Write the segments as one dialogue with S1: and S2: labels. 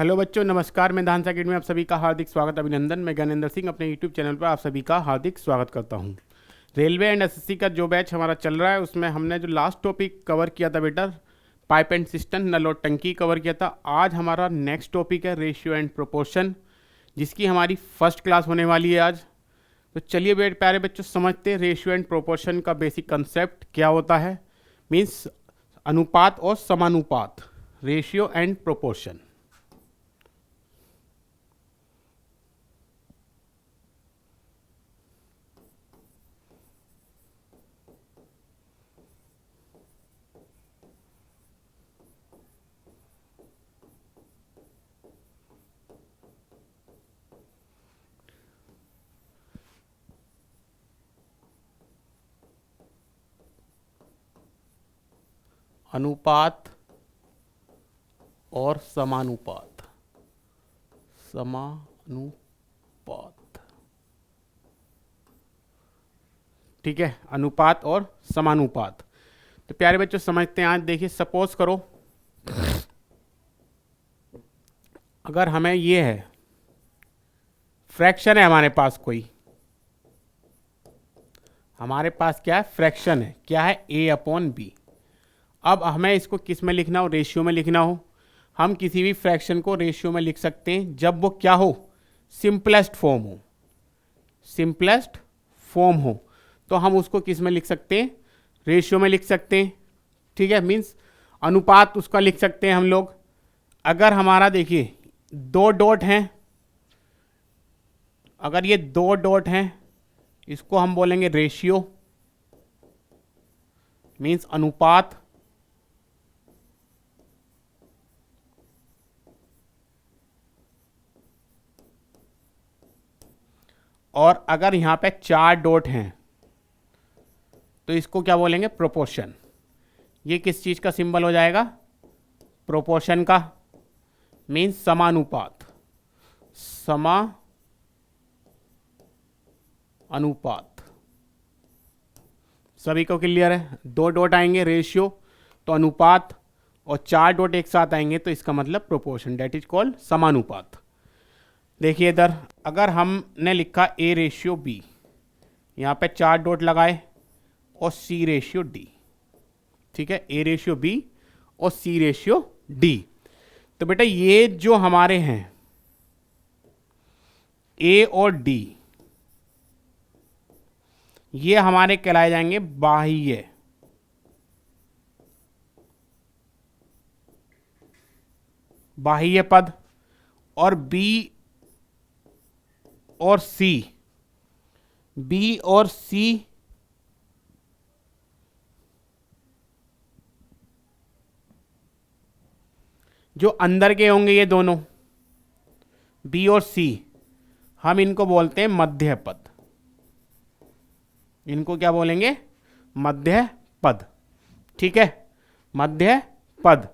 S1: Hello बच्चों, नमस्कार। मैं डांस अकेडमी में आप सभी का हार्दिक स्वागत, अभिनंदन। मैं ज्ञानेंद्र सिंह अपने यूट्यूब चैनल पर आप सभी का हार्दिक स्वागत करता हूं। रेलवे एंड एसएससी का जो बैच हमारा चल रहा है उसमें हमने जो लास्ट टॉपिक कवर किया था बेटा, पाइप एंड सिस्टम, नल और टंकी कवर किया था। आज हमारा नेक्स्ट टॉपिक है रेशियो एंड प्रोपोर्शन, जिसकी हमारी फर्स्ट क्लास होने वाली है आज। तो चलिए प्यारे बच्चों, समझते हैं रेशियो एंड प्रोपोर्शन का बेसिक कंसेप्ट क्या होता है। मीन्स अनुपात और समानुपात, रेशियो एंड प्रोपोर्शन। अनुपात और समानुपात, ठीक है, अनुपात और समानुपात। तो प्यारे बच्चों समझते हैं। आज देखिए, सपोज करो अगर हमें ये है फ्रैक्शन है हमारे पास, हमारे पास क्या है, फ्रैक्शन है। क्या है, a/b। अब हमें इसको किस में लिखना हो, रेशियो में लिखना हो। हम किसी भी फ्रैक्शन को रेशियो में लिख सकते हैं जब वो क्या हो, सिंपलेस्ट फॉर्म हो। सिंपलेस्ट फॉर्म हो तो हम उसको किस में लिख सकते हैं, रेशियो में लिख सकते हैं। ठीक है, मीन्स अनुपात उसका लिख सकते हैं हम लोग। अगर हमारा देखिए दो डॉट हैं, अगर ये दो डॉट हैं, इसको हम बोलेंगे रेशियो, मीन्स अनुपात। और अगर यहां पे चार डॉट हैं तो इसको क्या बोलेंगे, प्रोपोर्शन। ये किस चीज का सिंबल हो जाएगा, प्रोपोर्शन का, मीन्स समानुपात। अनुपात। सभी को क्लियर है। दो डॉट आएंगे रेशियो तो अनुपात, और चार डॉट एक साथ आएंगे तो इसका मतलब प्रोपोर्शन, डेट इज कॉल्ड समानुपात। देखिए इधर अगर हमने लिखा a/b, यहाँ पे चार डॉट लगाए, और c/d। ठीक है, a/b और c/d। तो बेटा ये जो हमारे हैं a और d, ये हमारे कहलाए जाएंगे बाह्य। बाह्य पद। और b और c जो अंदर के होंगे, ये दोनों b और c, हम इनको बोलते हैं मध्य पद। इनको क्या बोलेंगे, मध्य पद। ठीक है, मध्य पद।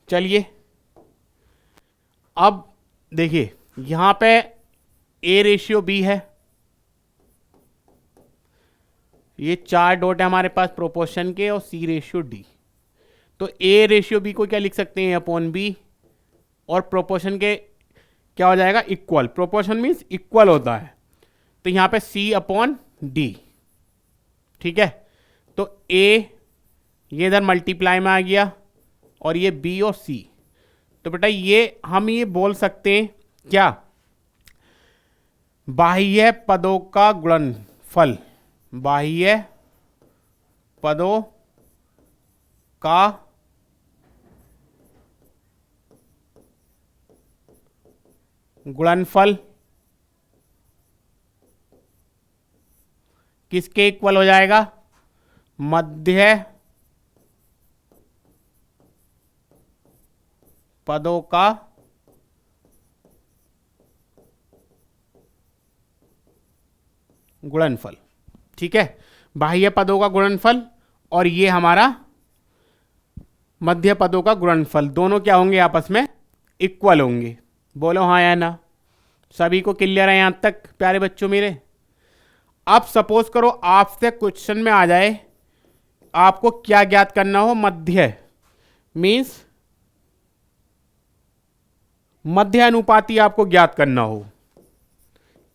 S1: चलिए अब देखिए यहां पे a/b है, ये चार डॉट है हमारे पास प्रोपोर्शन के, और c/d। तो a/b को क्या लिख सकते हैं, a/b, और प्रोपोर्शन के क्या हो जाएगा, इक्वल। प्रोपोर्शन मीन्स इक्वल होता है, तो यहां पे c/d। ठीक है, तो a ये इधर मल्टीप्लाई में आ गया, और ये b और c। तो बेटा ये हम ये बोल सकते हैं क्या, बाह्य पदों का गुणनफल। बाह्य पदों का गुणनफल किसके इक्वल हो जाएगा, मध्य पदों का गुणनफल। ठीक है, बाह्य पदों का गुणनफल और ये हमारा मध्य पदों का गुणनफल, दोनों क्या होंगे, आपस में इक्वल होंगे। बोलो हाँ या ना। सभी को क्लियर है यहां तक प्यारे बच्चों मेरे। अब सपोज करो आपसे क्वेश्चन में आ जाए, आपको क्या ज्ञात करना हो, मध्य मीन्स मध्य अनुपाती आपको ज्ञात करना हो,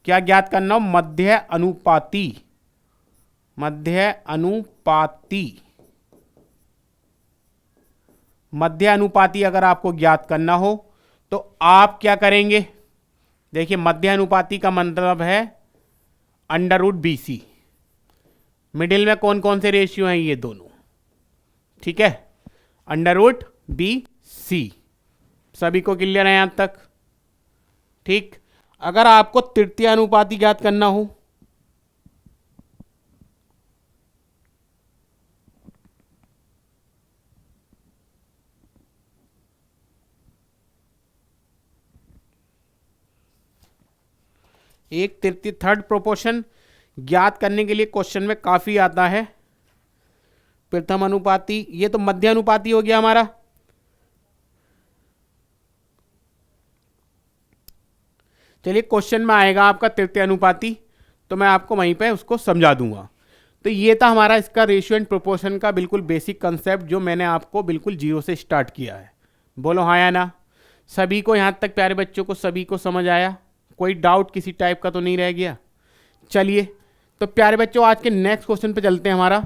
S1: क्या ज्ञात करना हो? मध्य अनुपाती, मध्य अनुपाती, मध्य अनुपाती अगर आपको ज्ञात करना हो तो आप क्या करेंगे? देखिए मध्य अनुपाती का मतलब है under root b c. Middle में कौन कौन से रेशियो हैं? ये दोनों, ठीक है, अंडर रूट बी सी। सभी को क्लियर है यहां तक? ठीक। अगर आपको तृतीय अनुपाती ज्ञात करना हो, एक तृतीय थर्ड प्रोपोर्शन ज्ञात करने के लिए क्वेश्चन में काफी आता है। प्रथम अनुपाती, ये तो मध्य अनुपाती हो गया हमारा। चलिए क्वेश्चन में आएगा आपका तृतीय अनुपाती, तो मैं आपको वहीं पे उसको समझा दूंगा। तो ये था हमारा इसका रेशियो एंड प्रोपोर्शन का बिल्कुल बेसिक कंसेप्ट, जो मैंने आपको बिल्कुल जीरो से स्टार्ट किया है। बोलो हाँ या ना? सभी को यहाँ तक, प्यारे बच्चों को सभी को समझ आया? कोई डाउट किसी टाइप का तो नहीं रह गया? चलिए तो प्यारे बच्चों आज के नेक्स्ट क्वेश्चन पे चलते हैं। हमारा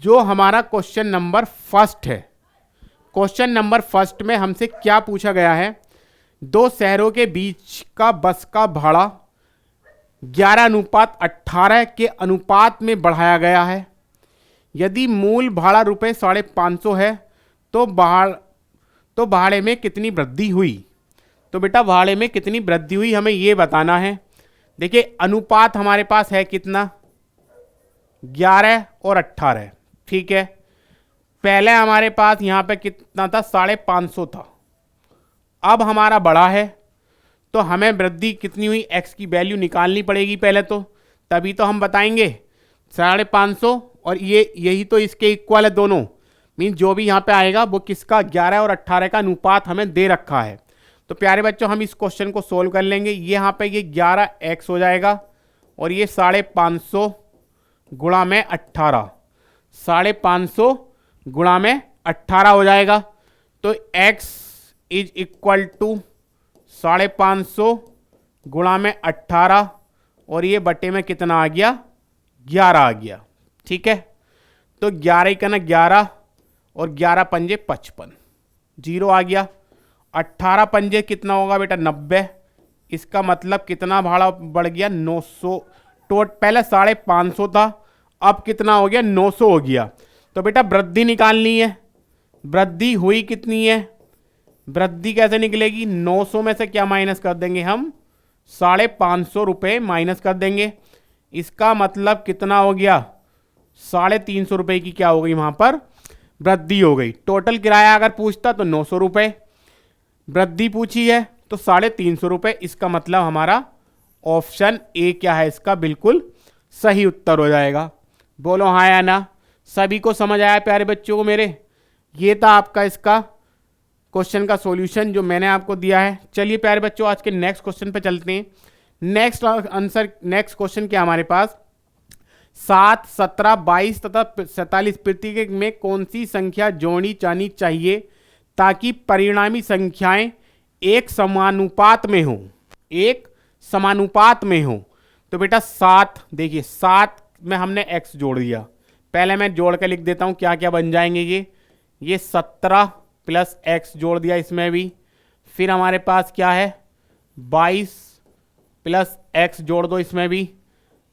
S1: जो हमारा क्वेश्चन नंबर फर्स्ट है, क्वेश्चन नंबर फर्स्ट में हमसे क्या पूछा गया है? दो शहरों के बीच का बस का भाड़ा 11:18 के अनुपात में बढ़ाया गया है। यदि मूल भाड़ा रुपये 550 है तो भाड़े में कितनी वृद्धि हुई? तो बेटा भाड़े में कितनी वृद्धि हुई हमें ये बताना है। देखिए अनुपात हमारे पास है कितना? 11 और 18, ठीक है। पहले हमारे पास यहाँ पे कितना था? 550 था। अब हमारा बड़ा है तो हमें वृद्धि कितनी हुई? एक्स की वैल्यू निकालनी पड़ेगी पहले तो, तभी तो हम बताएंगे। 550 और ये यही तो इसके इक्वल है दोनों, मीन जो भी यहाँ पे आएगा वो किसका? 11 और 18 का अनुपात हमें दे रखा है। तो प्यारे बच्चों हम इस क्वेश्चन को सोल्व कर लेंगे। ये यहाँ पे ये 11x हो जाएगा और ये 550 गुणा में 18, 550 गुणा में 18 हो जाएगा। तो x इज इक्वल टू 550 गुणा में 18 और ये बटे में कितना आ गया? 11 आ गया, ठीक है। तो 11 का ना 11 और 11 पंजे 55, जीरो आ गया। 18 पंजे कितना होगा बेटा? 90। इसका मतलब कितना भाड़ा बढ़ गया? 900। पहले 550 था, अब कितना हो गया? 900 हो गया। तो बेटा वृद्धि निकालनी है। वृद्धि हुई कितनी है? वृद्धि कैसे निकलेगी? 900 में से क्या माइनस कर देंगे हम? 550 रुपये माइनस कर देंगे। इसका मतलब कितना हो गया? 350 रुपये की क्या हो गई? वहां पर वृद्धि हो गई। टोटल किराया अगर पूछता तो 900 रुपये, वृद्धि पूछी है तो 350 रुपये। इसका मतलब हमारा ऑप्शन ए क्या है? इसका बिल्कुल सही उत्तर हो जाएगा। बोलो हाँ या ना? सभी को समझ आया प्यारे बच्चों को मेरे? ये था आपका इसका क्वेश्चन का सॉल्यूशन जो मैंने आपको दिया है। चलिए प्यारे बच्चों आज के नेक्स्ट क्वेश्चन पे चलते हैं। नेक्स्ट आंसर, नेक्स्ट क्वेश्चन क्या हमारे पास? 7, 17, 22 तथा 47 प्रतीक में कौन सी संख्या जोड़ी जानी चाहिए ताकि परिणामी संख्याएं एक समानुपात में हो? एक समानुपात में हो। तो बेटा 7, देखिए 7 में हमने x जोड़ दिया। पहले मैं जोड़ के लिख देता हूं क्या क्या बन जाएंगे। ये 17 प्लस x जोड़ दिया इसमें भी। फिर हमारे पास क्या है? 22 प्लस x जोड़ दो इसमें भी।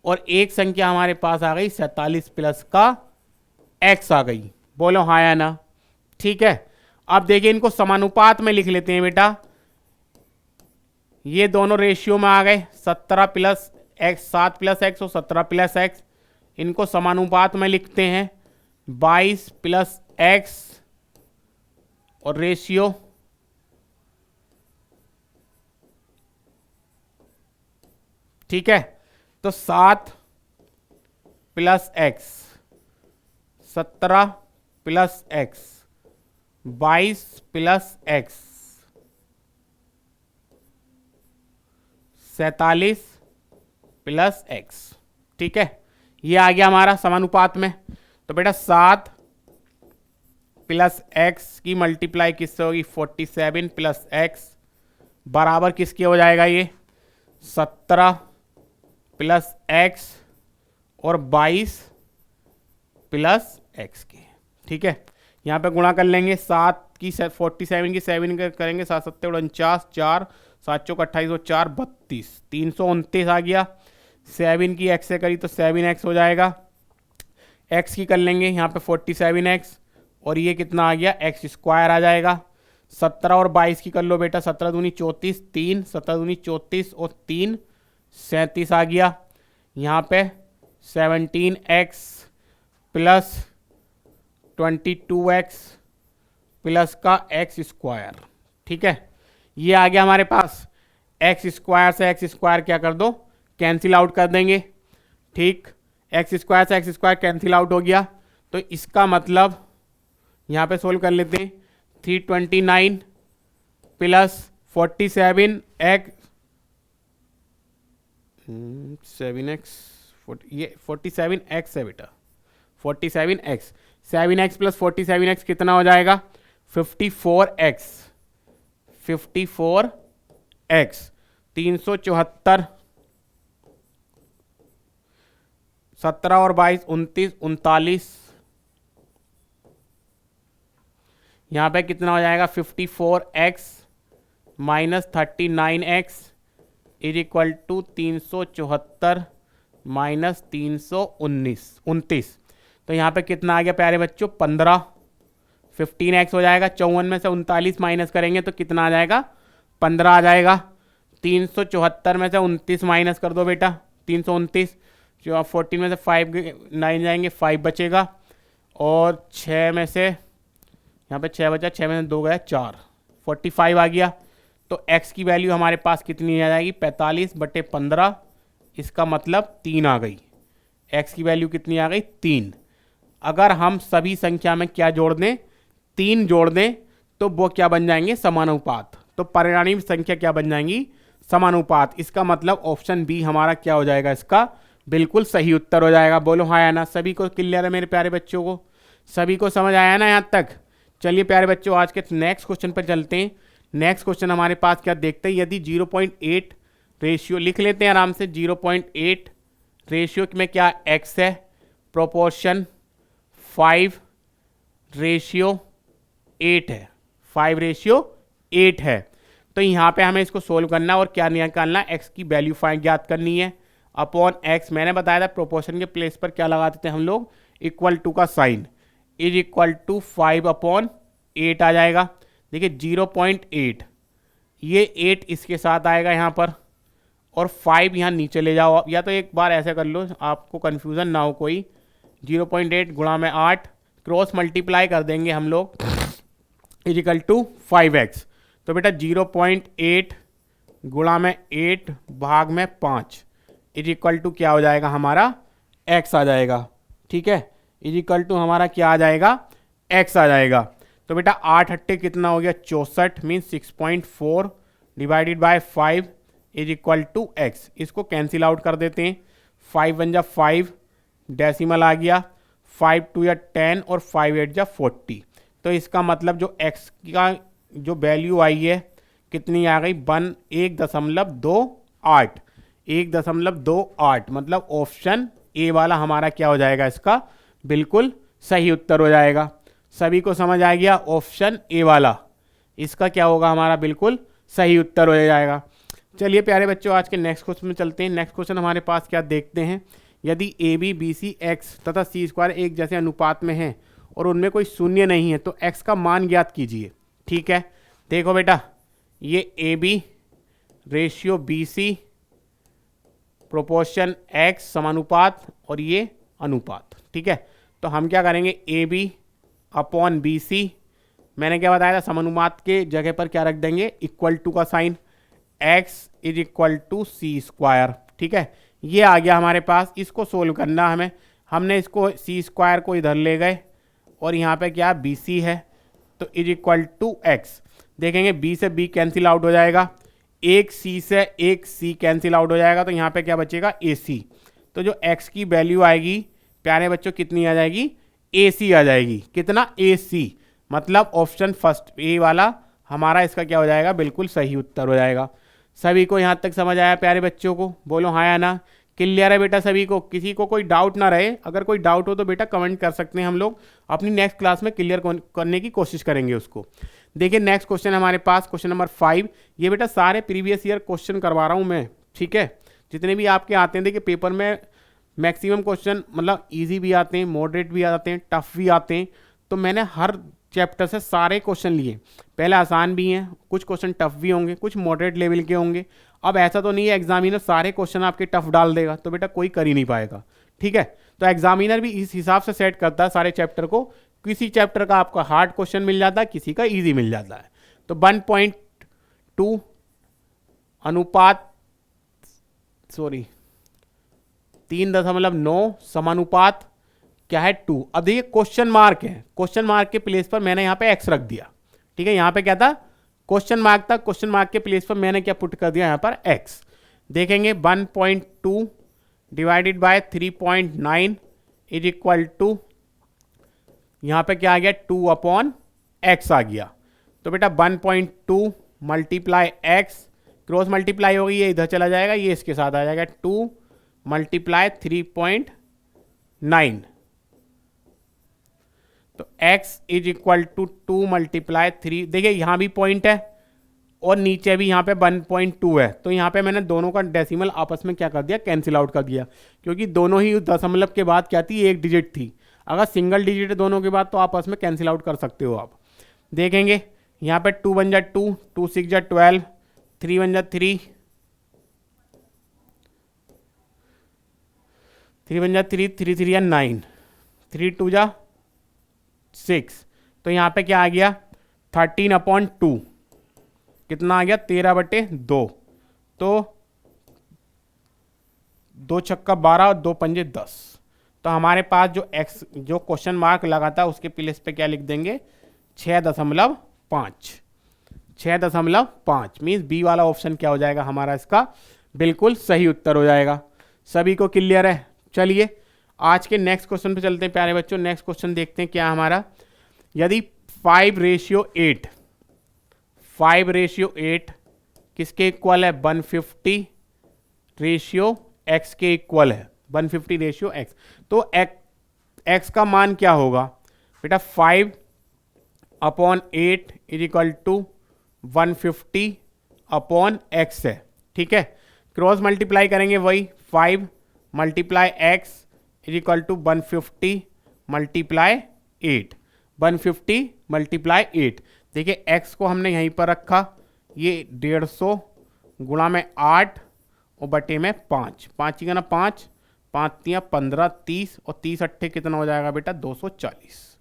S1: और एक संख्या हमारे पास आ गई 47 प्लस का x आ गई। बोलो हाँ या ना? ठीक है। अब देखिए इनको समानुपात में लिख लेते हैं बेटा। ये दोनों रेशियो में आ गए। 17 प्लस एक्स, 7 प्लस एक्स और 17 प्लस एक्स, इनको समानुपात में लिखते हैं। 22 प्लस एक्स और रेशियो ठीक है। तो 7 plus x, 17 plus x, 22 plus x, 47 plus x. ठीक है, ये आ गया हमारा समानुपात में। तो बेटा 7 प्लस एक्स की मल्टीप्लाई किससे होगी? 47 प्लस एक्स बराबर किसके हो जाएगा ये 17 प्लस एक्स और 22 प्लस एक्स के। ठीक है, यहाँ पे गुणा कर लेंगे 7 की 47 की 7 करेंगे 7 7 49 4 7 चौक 28 और 4 32 329 आ गया। 7 की एक्स से करी तो 7x हो जाएगा। एक्स की कर लेंगे यहाँ पे 47x और ये कितना आ गया एक्स स्क्वायर आ जाएगा। 17 और 22 की कर लो बेटा, 17 दूनी 34 3 17 दूनी 34 और 3 37 आ गया। यहाँ पे 17x प्लस 22x प्लस का एक्स स्क्वायर। ठीक है, ये आ गया हमारे पास। एक्स स्क्वायर से एक्स स्क्वायर क्या कर दो कैंसिल आउट कर देंगे। ठीक, एक्स स्क्वायर से एक्स स्क्वायर कैंसिल आउट हो गया, तो इसका मतलब यहाँ पे सोल्व कर लेते हैं। 329 प्लस 47 एक्स 7x ये 47x है बेटा 47x 7x प्लस 47x कितना हो जाएगा 54x 374 17 और 22 29 39 यहाँ पे कितना हो जाएगा 54x minus 39x is equal to 374 minus 329 तो यहाँ पे कितना आ गया प्यारे बच्चों 15 15x हो जाएगा। 54 में से 39 माइनस करेंगे तो कितना आ जाएगा 15 आ जाएगा। 374 में से 29 माइनस कर दो बेटा 329, जो आप 14 में से 5 9 जाएंगे 5 बचेगा और 6 में से यहाँ पे 6 बचा 6 में से 2 गया 4 45 आ गया। तो x की वैल्यू हमारे पास कितनी आ जाएगी 45/15, इसका मतलब 3 आ गई। x की वैल्यू कितनी आ गई 3। अगर हम सभी संख्या में क्या जोड़ दें 3 जोड़ दें तो वो क्या बन जाएंगे समानुपात। तो परिणामी संख्या क्या बन जाएंगी समानुपात। इसका मतलब ऑप्शन बी हमारा क्या हो जाएगा इसका बिल्कुल सही उत्तर हो जाएगा। बोलो हाँ या ना। सभी को क्लियर है मेरे प्यारे बच्चों को, सभी को समझ आया ना यहाँ तक। चलिए प्यारे बच्चों आज के नेक्स्ट क्वेश्चन पर चलते हैं। नेक्स्ट क्वेश्चन हमारे पास क्या देखते हैं, यदि 0.8 रेशियो लिख लेते हैं आराम से। 0.8 रेशियो में क्या x है, प्रोपोर्शन 5:8 है, 5:8 है। तो यहाँ पे हमें इसको सोल्व करना और क्या निकालना है x की वैल्यू फाइंड ज्ञात करनी है अपॉन x। मैंने बताया था प्रोपोर्शन के प्लेस पर क्या लगाते थे हम लोग इक्वल टू का साइन, इज इक्वल टू 5/8 आ जाएगा। देखिए 0.8 ये 8 इसके साथ आएगा यहाँ पर और 5 यहाँ नीचे ले जाओ आप, या तो एक बार ऐसे कर लो आपको कन्फ्यूज़न ना हो कोई। 0.8 गुणा में 8 क्रॉस मल्टीप्लाई कर देंगे हम लोग इज इक्वल टू 5x। तो बेटा 0.8 गुणा में 8 भाग में 5 इज इक्वल टू क्या हो जाएगा हमारा x आ जाएगा। ठीक है, इज इक्वल टू हमारा क्या आ जाएगा x आ जाएगा। तो बेटा 8 8 कितना हो गया 64 means 6.4 divided by 5 is equal to x। इसको कैंसिल आउट कर देते हैं। 5 1 जा 5 डेसिमल आ गया, 5 2 या 10 और 5 8 जा 40। तो इसका मतलब जो x का जो वैल्यू आई है कितनी आ गई 1.28 1.28 मतलब ऑप्शन ए वाला हमारा क्या हो जाएगा इसका बिल्कुल सही उत्तर हो जाएगा। सभी को समझ आ गया ऑप्शन ए वाला इसका क्या होगा हमारा बिल्कुल सही उत्तर हो जाएगा। चलिए प्यारे बच्चों आज के नेक्स्ट क्वेश्चन में चलते हैं। नेक्स्ट क्वेश्चन हमारे पास क्या देखते हैं, यदि a b b c x तथा सी स्क्वायर एक जैसे अनुपात में है और उनमें कोई शून्य नहीं है तो एक्स का मान ज्ञात कीजिए। ठीक है, देखो बेटा ये A B ratio B C proportion x समानुपात और ये अनुपात। ठीक है, तो हम क्या करेंगे A B upon B C, मैंने क्या बताया था समानुपात के जगह पर क्या रख देंगे इक्वल टू का sign, x is equal to c square. ठीक है, ये आ गया हमारे पास। इसको सोल्व करना हमें, हमने इसको सी स्क्वायर को इधर ले गए और यहाँ पे क्या बी सी है तो इज इक्वल टू एक्स। देखेंगे बी से बी कैंसिल आउट हो जाएगा, एक सी से एक सी कैंसिल आउट हो जाएगा, तो यहाँ पे क्या बचेगा ए सी। तो जो एक्स की वैल्यू आएगी प्यारे बच्चों कितनी आ जाएगी ए सी आ जाएगी। कितना ए सी, मतलब ऑप्शन फर्स्ट ए वाला हमारा इसका क्या हो जाएगा, बिल्कुल सही उत्तर हो जाएगा। सभी को यहाँ तक समझ आया प्यारे बच्चों को, बोलो हाँ या ना, क्लियर है बेटा सभी को, किसी को कोई डाउट ना रहे। अगर कोई डाउट हो तो बेटा कमेंट कर सकते हैं, हम लोग अपनी नेक्स्ट क्लास में क्लियर करने की कोशिश करेंगे उसको। देखिए नेक्स्ट क्वेश्चन हमारे पास क्वेश्चन नंबर 5। ये बेटा सारे प्रीवियस ईयर क्वेश्चन करवा रहा हूँ मैं, ठीक है, जितने भी आपके आते हैं। देखिए पेपर में मैक्सिमम क्वेश्चन मतलब इजी भी आते हैं, मॉडरेट भी आते हैं, टफ भी आते हैं। तो मैंने हर चैप्टर से सारे क्वेश्चन लिए, पहले आसान भी हैं, कुछ क्वेश्चन टफ भी होंगे, कुछ मॉडरेट लेवल के होंगे। अब ऐसा तो नहीं है एग्जामिनर सारे क्वेश्चन आपके टफ डाल देगा, तो बेटा कोई कर ही नहीं पाएगा, ठीक है। तो एग्जामिनर भी इस हिसाब से सेट करता है सारे चैप्टर को, किसी चैप्टर का आपका हार्ड क्वेश्चन मिल जाता है, किसी का ईजी मिल जाता है। तो 1.2 अनुपात 3.9 समानुपात क्या है 2। अब देखिए क्वेश्चन मार्क है, क्वेश्चन मार्क के प्लेस पर मैंने यहाँ पे एक्स रख दिया, ठीक है। यहाँ पे क्या था, क्वेश्चन मार्क था, क्वेश्चन मार्क के प्लेस पर मैंने क्या पुट कर दिया यहाँ पर एक्स। देखेंगे 1.2 divided by 3.9 is equal to, यहाँ पे क्या आ गया 2/x आ गया। तो बेटा 1.2 मल्टीप्लाई एक्स, क्रॉस मल्टीप्लाई होगी, ये इधर चला जाएगा, ये इसके साथ आ जाएगा 2 मल्टीप्लाई 3.9। तो x is equal to 2 multiply 3। देखिए यहाँ भी पॉइंट है और नीचे भी यहाँ पे 1.2 है, तो यहाँ पे मैंने दोनों का डेसिमल आपस में क्या कर दिया, कैंसिल आउट कर दिया, क्योंकि दोनों ही दशमलव के बाद क्या थी, एक डिजिट थी। अगर सिंगल डिजिट है दोनों के बाद तो आपस में कैंसिल आउट कर सकते हो आप। देखेंगे यहाँ पे 2 1 जा 2, 2 6 जा 12, 3 1 जा 3, 3 1 जा 3, 3 3 जा 9, 3 2 जा 6। तो यहाँ पे क्या आ गया 13/2, कितना आ गया 13/2। तो 2 छक्का 12 और 2 पंजे 10। तो हमारे पास जो एक्स जो क्वेश्चन मार्क लगा था उसके प्लेस पे क्या लिख देंगे 6.5। 6.5 मीन्स बी वाला ऑप्शन क्या हो जाएगा हमारा, इसका बिल्कुल सही उत्तर हो जाएगा। सभी को क्लियर है। चलिए आज के नेक्स्ट क्वेश्चन पे चलते हैं प्यारे बच्चों। नेक्स्ट क्वेश्चन देखते हैं क्या हमारा। यदि 5:8 किसके इक्वल है, 150 रेशियो x के इक्वल है, 150 रेशियो x। तो x का मान क्या होगा बेटा, 5/8 इज इक्वल टू 150/x है, ठीक है। क्रॉस मल्टीप्लाई करेंगे वही 5 multiply x is equal to 150 multiply 8, 150 multiply 8। देखिए x को हमने यहीं पर रखा, ये 150 गुणा में 8 और बटे में 5, 5 ही ना 5, 5 3 15, 30 और 30 अट्ठे कितना हो जाएगा बेटा 240।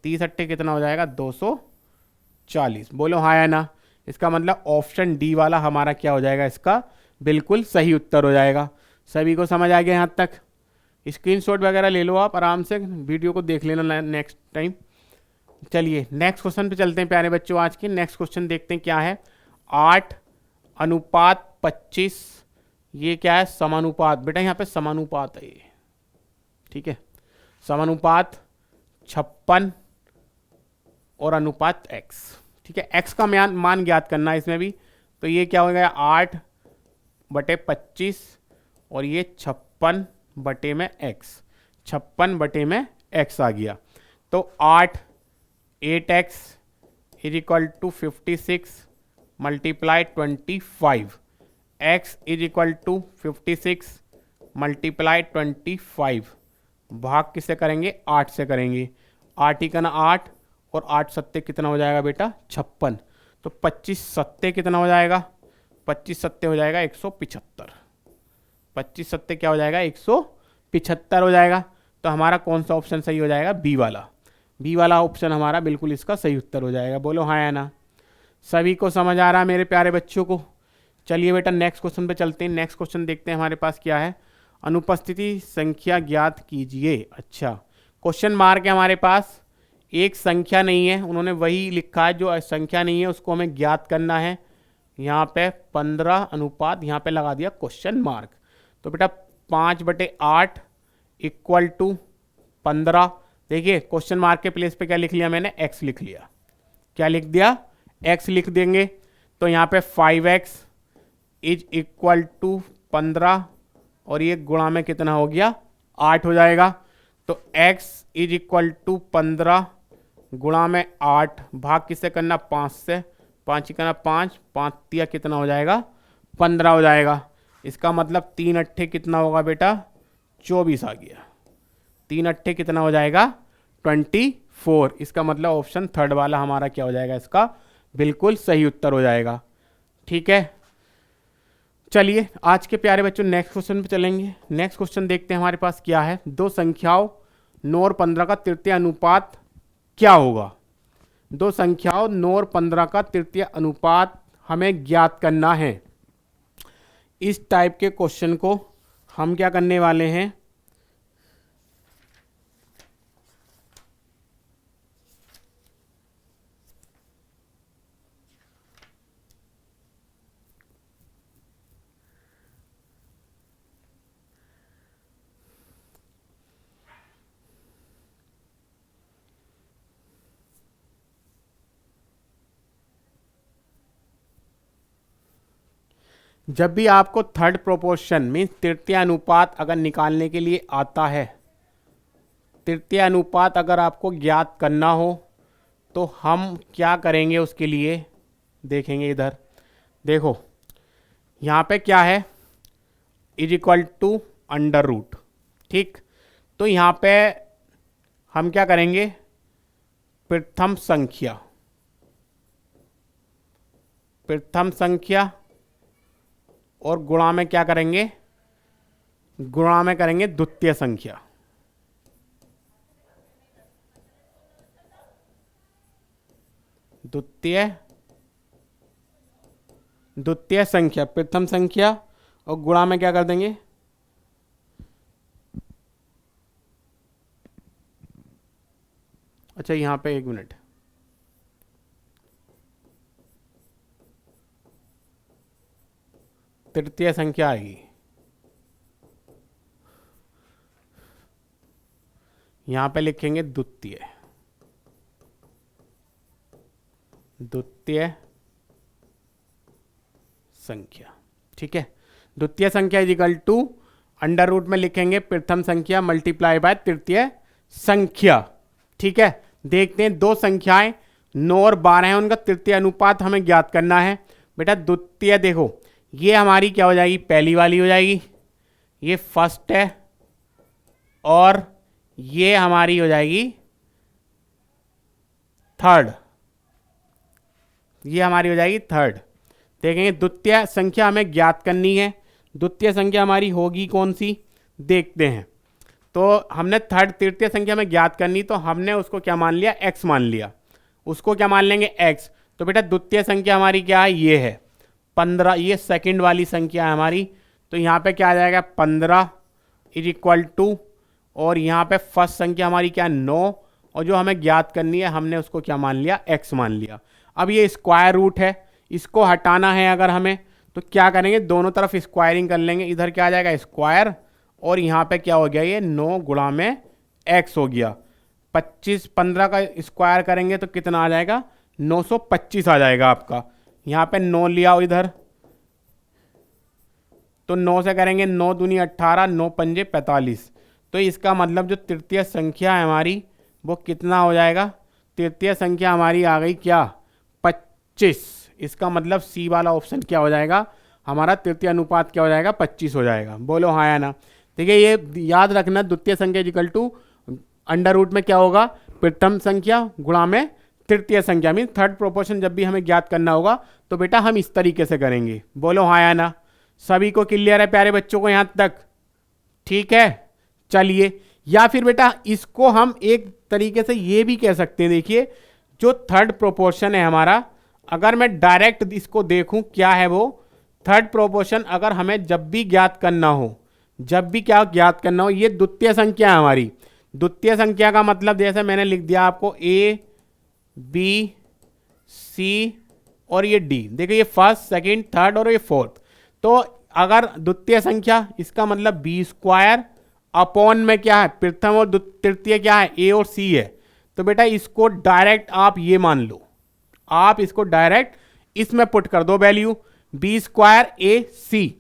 S1: 30 अट्ठे कितना हो जाएगा 240। बोलो हाँ या ना। इसका मतलब ऑप्शन डी वाला हमारा क्या हो जाएगा, इसका बिल्कुल सही उत्तर हो जाएगा। सभी को समझ आ गया यहाँ तक। स्क्रीनशॉट वगैरह ले लो आप आराम से, वीडियो को देख लेना नेक्स्ट टाइम। चलिए नेक्स्ट क्वेश्चन पे चलते हैं प्यारे बच्चों। आज के नेक्स्ट क्वेश्चन देखते हैं क्या है। 8:25 ये क्या है, समानुपात। बेटा यहाँ पे समानुपात है ये, ठीक है। समानुपात 56 और अनुपात x, ठीक है। x का मान ज्ञात करना है इसमें भी। तो ये क्या हो गया 8/25 और ये 56 बटे में x, 56 बटे में x आ गया। तो 8x is equal to 56 multiply 25, x is equal to 56 multiply 25। भाग किससे करेंगे, 8 से करेंगे। 8 ही का ना 8 और 8 सत्ते कितना हो जाएगा बेटा 56। तो 25 सत्ते कितना हो जाएगा, 25 सत्ते हो जाएगा 175। 25 सत्ते क्या हो जाएगा 175 हो जाएगा। तो हमारा कौन सा ऑप्शन सही हो जाएगा, बी वाला। बी वाला ऑप्शन हमारा बिल्कुल इसका सही उत्तर हो जाएगा। बोलो हाँ या ना। सभी को समझ आ रहा है मेरे प्यारे बच्चों को। चलिए बेटा नेक्स्ट क्वेश्चन पे चलते हैं। नेक्स्ट क्वेश्चन देखते हैं हमारे पास क्या है। अनुपस्थिति संख्या ज्ञात कीजिए। अच्छा, क्वेश्चन मार्क है हमारे पास, एक संख्या नहीं है, उन्होंने वही लिखा है जो संख्या नहीं है उसको हमें ज्ञात करना है। यहाँ पे 15 अनुपात यहाँ पे लगा दिया क्वेश्चन मार्क। तो बेटा 5/8 इक्वल टू 15। देखिए क्वेश्चन मार्क के प्लेस पे क्या लिख लिया मैंने, x लिख लिया। क्या लिख दिया, x लिख देंगे तो यहाँ पे 5x इज इक्वल टू 15 और ये गुणा में कितना हो गया 8 हो जाएगा। तो x इज इक्वल टू 15 गुणा में 8 भाग किससे करना 5 से, 5 ही करना 5, 5 तिया कितना हो जाएगा 15 हो जाएगा। इसका मतलब 3 अट्ठे कितना होगा बेटा 24 आ गया। 3 अट्ठे कितना हो जाएगा 24। इसका मतलब ऑप्शन थर्ड वाला हमारा क्या हो जाएगा, इसका बिल्कुल सही उत्तर हो जाएगा। ठीक है, चलिए आज के प्यारे बच्चों नेक्स्ट क्वेश्चन पे चलेंगे। नेक्स्ट क्वेश्चन देखते हैं हमारे पास क्या है। दो संख्याओं 9 और 15 का तृतीय अनुपात क्या होगा। दो संख्याओं 9 और 15 का तृतीय अनुपात हमें ज्ञात करना है। इस टाइप के क्वेश्चन को हम क्या करने वाले हैं, जब भी आपको थर्ड प्रोपोर्शन मीन्स तृतीय अनुपात अगर निकालने के लिए आता है, तृतीय अनुपात अगर आपको ज्ञात करना हो तो हम क्या करेंगे उसके लिए, देखेंगे इधर देखो यहाँ पे क्या है is equal to under root. ठीक, तो यहाँ पे हम क्या करेंगे प्रथम संख्या और गुणा में क्या करेंगे, गुणा में करेंगे द्वितीय संख्या। द्वितीय संख्या प्रथम संख्या और गुणा में क्या कर देंगे, अच्छा यहां पे एक मिनट, तृतीय संख्या आएगी, यहां पे लिखेंगे द्वितीय संख्या। ठीक है, द्वितीय संख्या is equal to under root में लिखेंगे प्रथम संख्या मल्टीप्लाई बाय तृतीय संख्या। ठीक है, देखते हैं दो संख्याएं 9 और 12 हैं, उनका तृतीय अनुपात हमें ज्ञात करना है। बेटा द्वितीय देखो ये हमारी क्या हो जाएगी, पहली वाली हो जाएगी, ये फर्स्ट है और ये हमारी हो जाएगी थर्ड, ये हमारी हो जाएगी थर्ड। देखेंगे द्वितीय संख्या हमें ज्ञात करनी है, द्वितीय संख्या हमारी होगी कौन सी, देखते हैं। तो हमने थर्ड तृतीय संख्या में ज्ञात करनी, तो हमने उसको क्या मान लिया x मान लिया, उसको क्या मान लेंगे x। तो बेटा द्वितीय संख्या हमारी क्या है, ये है 15, ये सेकंड वाली संख्या है हमारी। तो यहाँ पे क्या आ जाएगा 15 इज इक्वल टू, और यहाँ पे फर्स्ट संख्या हमारी क्या 9, और जो हमें ज्ञात करनी है हमने उसको क्या मान लिया x मान लिया। अब ये स्क्वायर रूट है, इसको हटाना है अगर हमें तो क्या करेंगे, दोनों तरफ स्क्वायरिंग कर लेंगे। इधर क्या आ जाएगा स्क्वायर, और यहाँ पे क्या हो गया ये 9 गुणा में x हो गया। 15 का स्क्वायर करेंगे तो कितना आ जाएगा 925 आ जाएगा आपका। यहाँ पे 9 लिया हो इधर, तो 9 से करेंगे 9 दूनी 18, 9 पंजे 45। तो इसका मतलब जो तृतीय संख्या है हमारी वो कितना हो जाएगा, तृतीय संख्या हमारी आ गई क्या 25। इसका मतलब सी वाला ऑप्शन क्या हो जाएगा हमारा, तृतीय अनुपात क्या हो जाएगा 25 हो जाएगा। बोलो हाँ या ना। देखिए ये याद रखना, द्वितीय संख्या इक्वल टू अंडर रूट में क्या होगा प्रथम संख्या गुणा में तृतीय संख्या, मीन थर्ड प्रोपोर्शन जब भी हमें ज्ञात करना होगा तो बेटा हम इस तरीके से करेंगे। बोलो हाँ या ना। सभी को क्लियर है प्यारे बच्चों को यहाँ तक, ठीक है। चलिए, या फिर बेटा इसको हम एक तरीके से ये भी कह सकते हैं, देखिए जो थर्ड प्रोपोर्शन है हमारा, अगर मैं डायरेक्ट इसको देखूं क्या है वो थर्ड प्रोपोर्शन, अगर हमें जब भी ज्ञात करना हो, जब भी क्या ज्ञात करना हो, ये द्वितीय संख्या है हमारी। द्वितीय संख्या का मतलब जैसे मैंने लिख दिया आपको A B C और ये D, देखिए ये फर्स्ट सेकंड थर्ड और ये फोर्थ। तो अगर द्वितीय संख्या इसका मतलब B स्क्वायर अपॉन में क्या है प्रथम और तृतीय क्या है A और C है। तो बेटा इसको डायरेक्ट आप ये मान लो, आप इसको डायरेक्ट इसमें पुट कर दो वैल्यू, बी स्क्वायर ए सी।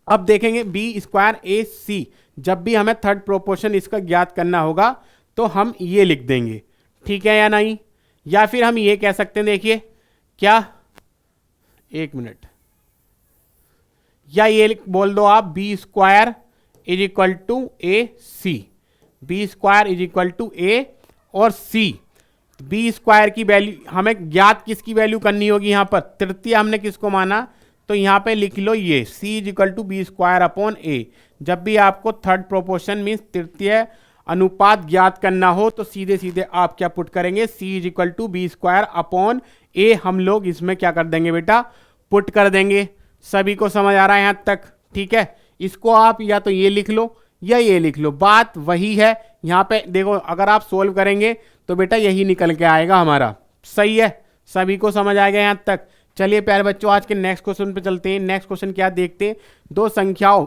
S1: अब देखेंगे बी स्क्वायर ए सी, जब भी हमें थर्ड प्रोपोर्शन इसका ज्ञात करना होगा तो हम ये लिख देंगे, ठीक है या नहीं। या फिर हम ये कह सकते हैं, देखिए क्या, एक मिनट, या ये बोल दो आप b square is equal to a c, b square is equal to a और सी। बी स्क्वायर की वैल्यू हमें ज्ञात किसकी वैल्यू करनी होगी, यहां पर तृतीय हमने किसको माना, तो यहां पे लिख लो ये c is equal to b square upon a. जब भी आपको थर्ड प्रोपोर्शन मीन्स तृतीय अनुपात ज्ञात करना हो तो सीधे सीधे आप क्या पुट करेंगे, c is equal to b square upon a हम लोग इसमें क्या कर देंगे बेटा, पुट कर देंगे। सभी को समझ आ रहा है यहां तक, ठीक है। इसको आप या तो ये लिख लो या ये लिख लो, बात वही है। यहां पे देखो अगर आप सोल्व करेंगे तो बेटा यही निकल के आएगा हमारा, सही है। सभी को समझ आ गया यहां तक। चलिए प्यारे बच्चों आज के नेक्स्ट क्वेश्चन पे चलते हैं। नेक्स्ट क्वेश्चन क्या देखते हैं, दो संख्याओं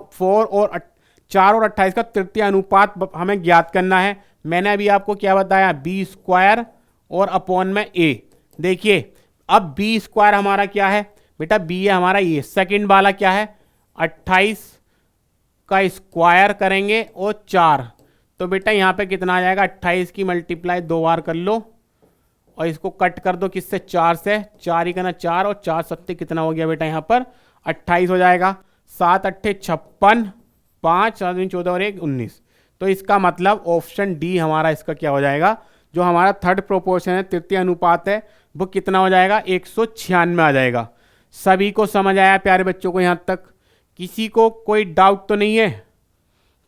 S1: 4 और 28 का तृतीय अनुपात हमें ज्ञात करना है। मैंने अभी आपको क्या बताया, बी स्क्वायर और अपॉन में ए। देखिए अब बी स्क्वायर हमारा क्या है बेटा, बी है हमारा ये, सेकंड वाला क्या है 28 का स्क्वायर करेंगे और 4, तो बेटा यहाँ पे कितना आ जाएगा, 28 की मल्टीप्लाई 2 बार कर लो और इसको कट कर दो किससे, 4 से। 4 ही करना 4 और 4 सत्ते कितना हो गया बेटा, यहाँ पर 28 हो जाएगा। 7 अट्ठे 56, 5 7 14 और 1 19। तो इसका मतलब ऑप्शन डी हमारा इसका क्या हो जाएगा, जो हमारा थर्ड प्रोपोर्शन है तृतीय अनुपात है वो कितना हो जाएगा, 196 आ जाएगा। सभी को समझ आया प्यारे बच्चों को यहाँ तक, किसी को कोई डाउट तो नहीं है।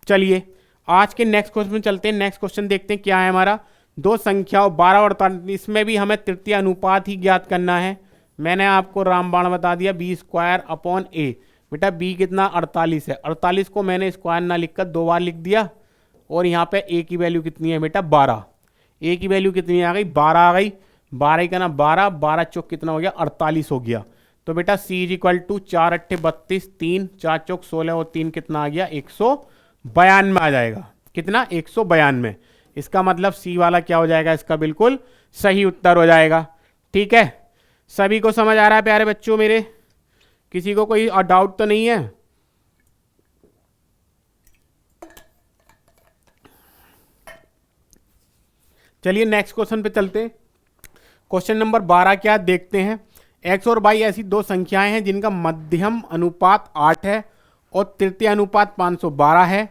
S1: चलिए आज के नेक्स्ट क्वेश्चन में चलते हैं। नेक्स्ट क्वेश्चन देखते हैं क्या है हमारा, दो संख्याओं 12 और 48, इसमें भी हमें तृतीय अनुपात ही ज्ञात करना है। मैंने आपको रामबाण बता दिया, बी स्क्वायर अपॉन ए। बेटा बी कितना 48 है, 48 को मैंने स्क्वायर ना लिखकर 2 बार लिख दिया और यहाँ पे ए की वैल्यू कितनी है बेटा 12। ए की वैल्यू कितनी आ गई, 12 आ गई। 12 ही का ना 12, 12 चौक कितना हो गया 48 हो गया। तो बेटा सी इज इक्वल टू 4 अट्ठे 32, 3 4 चौक 16 और 3 कितना आ गया 192 आ जाएगा। कितना 192। इसका मतलब सी वाला क्या हो जाएगा, इसका बिल्कुल सही उत्तर हो जाएगा। ठीक है, सभी को समझ आ रहा है प्यारे बच्चों मेरे, किसी को कोई डाउट तो नहीं है। चलिए नेक्स्ट क्वेश्चन पे चलते हैं। क्वेश्चन नंबर 12 क्या देखते हैं, एक्स और वाई ऐसी दो संख्याएं हैं जिनका मध्यम अनुपात 8 है और तृतीय अनुपात 512 है।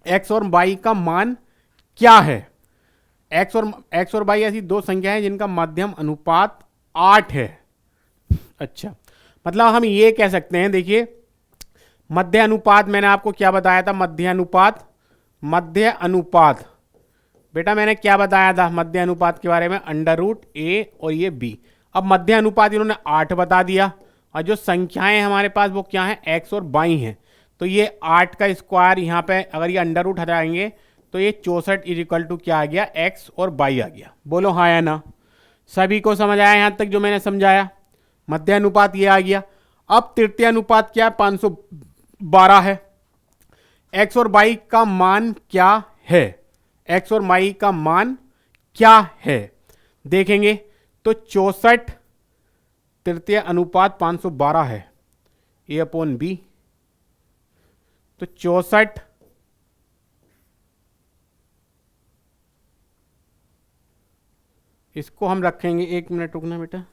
S1: एक्स और वाई का मान क्या है। एक्स और वाई ऐसी दो संख्याएं हैं जिनका मध्यम अनुपात 8 है। अच्छा, मतलब हम ये कह सकते हैं, देखिए मध्य अनुपात मैंने आपको क्या बताया था, मध्य अनुपात बेटा मैंने क्या बताया था मध्य अनुपात के बारे में, √a और ये b। अब मध्य अनुपात इन्होंने 8 बता दिया और जो संख्याएं हमारे पास वो क्या है, x और y हैं। तो ये 8 का स्क्वायर यहाँ पे अगर ये √ हटाएंगे तो ये 64 इज इक्वल टू क्या आ गया, x और y आ गया। बोलो हाँ या ना। सभी को समझ आया यहाँ तक जो मैंने समझाया, मध्य अनुपात ये आ गया। अब तृतीय अनुपात क्या है, 512 है। x और y का मान क्या है, x और y का मान क्या है देखेंगे तो 64 तृतीय अनुपात 512 है, a/b। तो 64 इसको हम रखेंगे, 1 मिनट रुकना बेटा।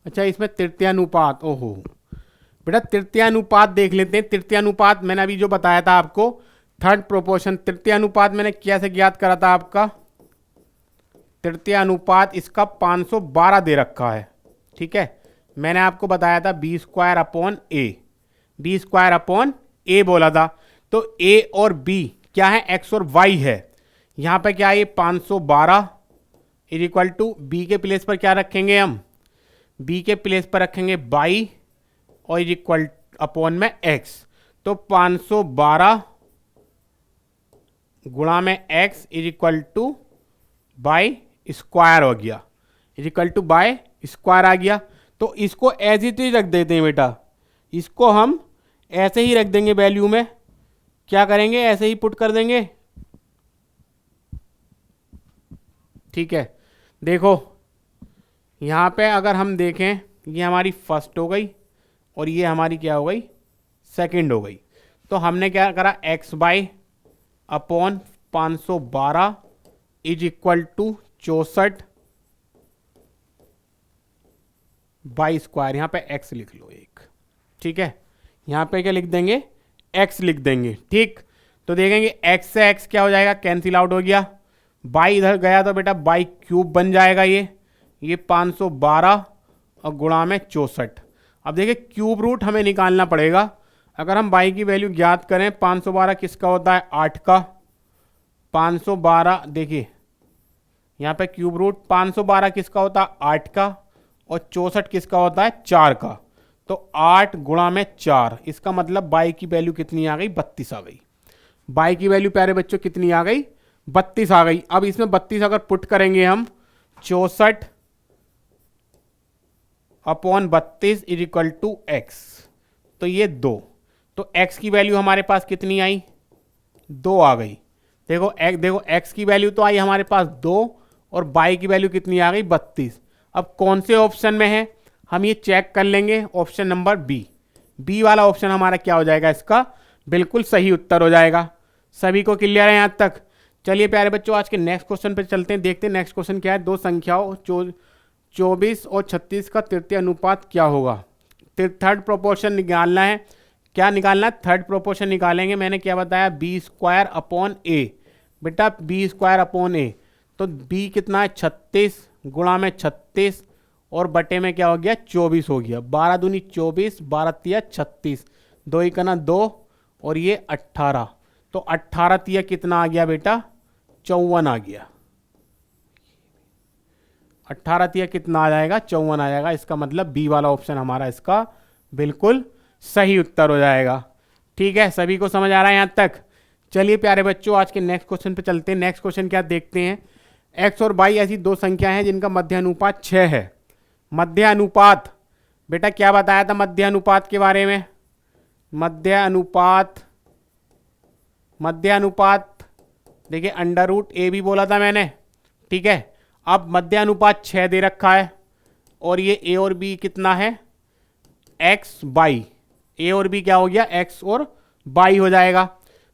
S1: अच्छा, इसमें तृतीय अनुपात, ओहो बेटा तृतीय अनुपात देख लेते हैं। तृतीय अनुपात मैंने अभी जो बताया था आपको, थर्ड प्रोपोर्शन, तृतीय अनुपात मैंने कैसे ज्ञात करा था आपका, तृतीय अनुपात इसका 512 दे रखा है। ठीक है, मैंने आपको बताया था बी स्क्वायर अपॉन ए बोला था। तो ए और बी क्या है, एक्स और वाई है। यहां पे क्या है, ये 512 इज इक्वल टू बी के प्लेस पर क्या रखेंगे हम, बी के प्लेस पर रखेंगे बाई और इज इक्वल अपॉन में एक्स। तो 512 गुणा में x is equal two by square हो गया। इजिकल टू बाय स्क्वायर आ गया। तो इसको एज इट इज रख देते हैं बेटा, इसको हम ऐसे ही रख देंगे वैल्यू में, क्या करेंगे ऐसे ही पुट कर देंगे। ठीक है, देखो यहाँ पे अगर हम देखें, ये हमारी फर्स्ट हो गई और ये हमारी क्या हो गई, सेकंड हो गई। तो हमने क्या करा, x by upon 512 is equal to 64 by square, यहाँ पे एक्स लिख लो एक। ठीक है, यहाँ पे क्या लिख देंगे, एक्स लिख देंगे। ठीक, तो देखेंगे एक्स से एक्स क्या हो जाएगा, कैंसिल आउट हो गया। बाई इधर गया तो बेटा बाई क्यूब बन जाएगा ये 512 और गुणा में 64। अब देखिए क्यूब रूट हमें निकालना पड़ेगा। अगर हम बाई की वैल्यू ज्ञात करें, 512 किसका होता है, 8 का। 512 देखिए यहाँ पे क्यूब रूट 512 किसका होता है, 8 का, और 64 किसका होता है, 4 का। तो 8 गुणा में 4, इसका मतलब बाई की वैल्यू कितनी आ गई, 32 आ गई। बाई की वैल्यू प्यारे बच्चों कितनी आ गई, 32 आ गई। अब इसमें 32 अगर पुट करेंगे हम, 64 upon 32 is equal to x, तो ये 2। तो एक्स की वैल्यू हमारे पास कितनी आई, 2 आ गई। देखो एक्स की वैल्यू तो आई हमारे पास 2 और बाई की वैल्यू कितनी आ गई, 32। अब कौन से ऑप्शन में है हम ये चेक कर लेंगे, ऑप्शन नंबर बी वाला ऑप्शन हमारा क्या हो जाएगा, इसका बिल्कुल सही उत्तर हो जाएगा। सभी को क्लियर है यहाँ तक। चलिए प्यारे बच्चों आज के नेक्स्ट क्वेश्चन पे चलते हैं, देखते हैं नेक्स्ट क्वेश्चन क्या है। दो संख्याओं 24 और 36 का तृतीय अनुपात क्या होगा। थर्ड प्रोपोर्शन निकालना है। क्या निकालना है, थर्ड प्रोपोर्शन निकालेंगे। मैंने क्या बताया, बी स्क्वायर अपॉन ए। बेटा बी स्क्वायर अपॉन ए, तो बी कितना है, 36 गुणा में 36 और बटे में क्या हो गया, 24 हो गया। 12 दूनी 24, 12 तिया 36, 2 ही करना 2 और ये 18। तो 18 तिया कितना आ गया बेटा, 54 आ गया। 18 तिया कितना आ जाएगा, 54 आ जाएगा। इसका मतलब बी वाला ऑप्शन हमारा इसका बिल्कुल सही उत्तर हो जाएगा। ठीक है, सभी को समझ आ रहा है यहाँ तक। चलिए प्यारे बच्चों आज के नेक्स्ट क्वेश्चन पे चलते हैं। नेक्स्ट क्वेश्चन क्या देखते हैं, एक्स और वाई ऐसी दो संख्या हैं जिनका मध्य अनुपात 6 है। मध्य अनुपात, बेटा क्या बताया था मध्य अनुपात के बारे में, मध्य अनुपात देखिए अंडर रूट ए भी बोला था मैंने। ठीक है, अब मध्य अनुपात 6 दे रखा है और ये ए और बी कितना है, एक्स बाई। ए और बी क्या हो गया, एक्स और बाई हो जाएगा।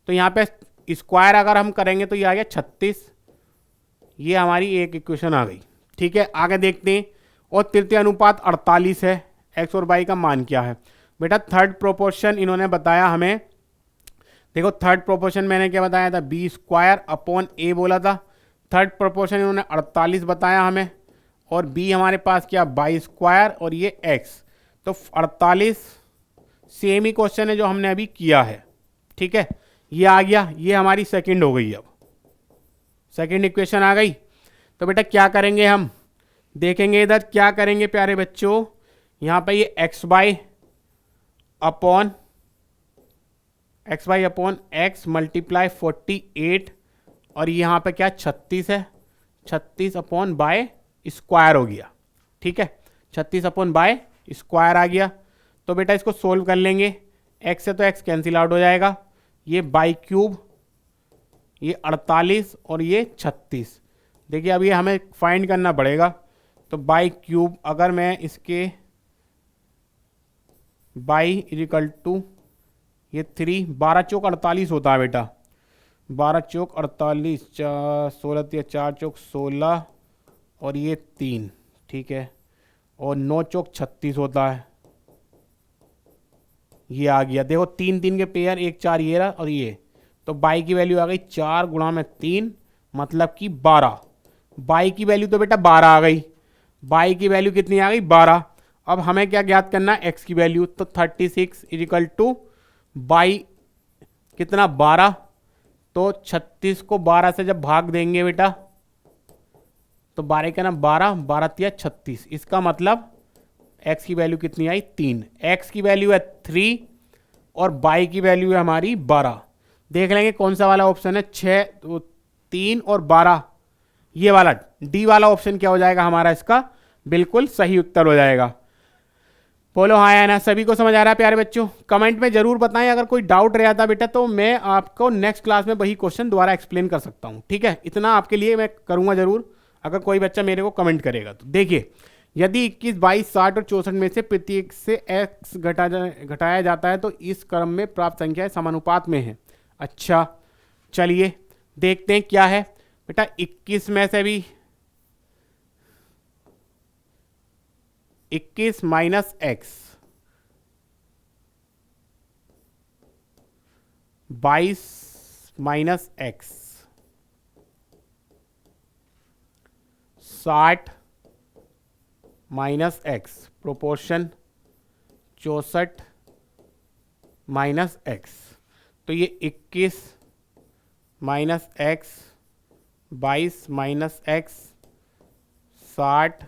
S1: तो यहाँ पे स्क्वायर अगर हम करेंगे तो ये आ गया 36। ये हमारी एक इक्वेशन आ गई। ठीक है, आगे देखते हैं। और तृतीय अनुपात 48 है। एक्स और वाई का मान क्या है, बेटा थर्ड प्रोपोर्शन इन्होंने बताया हमें। देखो थर्ड प्रोपोर्शन मैंने क्या बताया था, बी स्क्वायर अपॉन ए बोला था। थर्ड प्रोपोर्शन इन्होंने 48 बताया हमें, और बी हमारे पास क्या, बाई स्क्वायर और ये एक्स। तो 48 सेम ही क्वेश्चन है जो हमने अभी किया है। ठीक है, ये आ गया, ये हमारी सेकंड हो गई। अब सेकंड इक्वेशन आ गई। तो बेटा क्या करेंगे हम, देखेंगे इधर क्या करेंगे प्यारे बच्चों। यहाँ पे ये x by upon x multiply 48 और यहाँ पे क्या 36 है, 36 अपॉन बाय स्क्वायर हो गया। ठीक है, 36 अपॉन बाय स्क्वायर आ गया। तो बेटा इसको सोल्व कर लेंगे, एक्स से तो एक्स कैंसिल आउट हो जाएगा। ये बाई क्यूब, ये 48 और ये 36। देखिए अब ये हमें फाइंड करना पड़ेगा। तो बाई क्यूब अगर मैं इसके बाई इजिकल टू ये 3, 12 चौक 48 होता है बेटा। 12 चौक 48, 16 या 4 चौक 16 और ये 3। ठीक है, और 9 चौक 36 होता है। ये आ गया, देखो 3 3 के पेयर, 1 4 ये रहा और ये। तो बाई की वैल्यू आ गई 4 गुणा में 3 मतलब कि 12। बाई की वैल्यू तो बेटा 12 आ गई। बाई की वैल्यू कितनी आ गई, 12। अब हमें क्या ज्ञात करना है, एक्स की वैल्यू। तो 36 इजिकल टू बाई कितना, 12। तो 36 को 12 से जब भाग देंगे बेटा तो 12 का ना 12, 12 तिया 36। इसका मतलब एक्स की वैल्यू कितनी आई, 3। एक्स की वैल्यू है 3 और बाई की वैल्यू है हमारी 12। देख लेंगे कौन सा वाला ऑप्शन है, 6 तो 3 और 12। ये वाला डी वाला ऑप्शन क्या हो जाएगा हमारा इसका बिल्कुल सही उत्तर हो जाएगा। बोलो हाँ या ना, सभी को समझ आ रहा है प्यारे बच्चों? कमेंट में जरूर बताएं, अगर कोई डाउट रह जाता बेटा तो मैं आपको नेक्स्ट क्लास में वही क्वेश्चन दोबारा एक्सप्लेन कर सकता हूँ, ठीक है? इतना आपके लिए मैं करूँगा जरूर, अगर कोई बच्चा मेरे को कमेंट करेगा तो। देखिए, यदि 21, 22, 60 और 64 में से प्रत्येक से x घटाया जाता है तो इस क्रम में प्राप्त संख्याएं समानुपात में है। अच्छा, चलिए देखते हैं क्या है बेटा। 21 में से भी 21 minus x, 22 minus x, 60 minus x, proportion 64 minus x. तो ये 21 minus x, 22 minus x, 60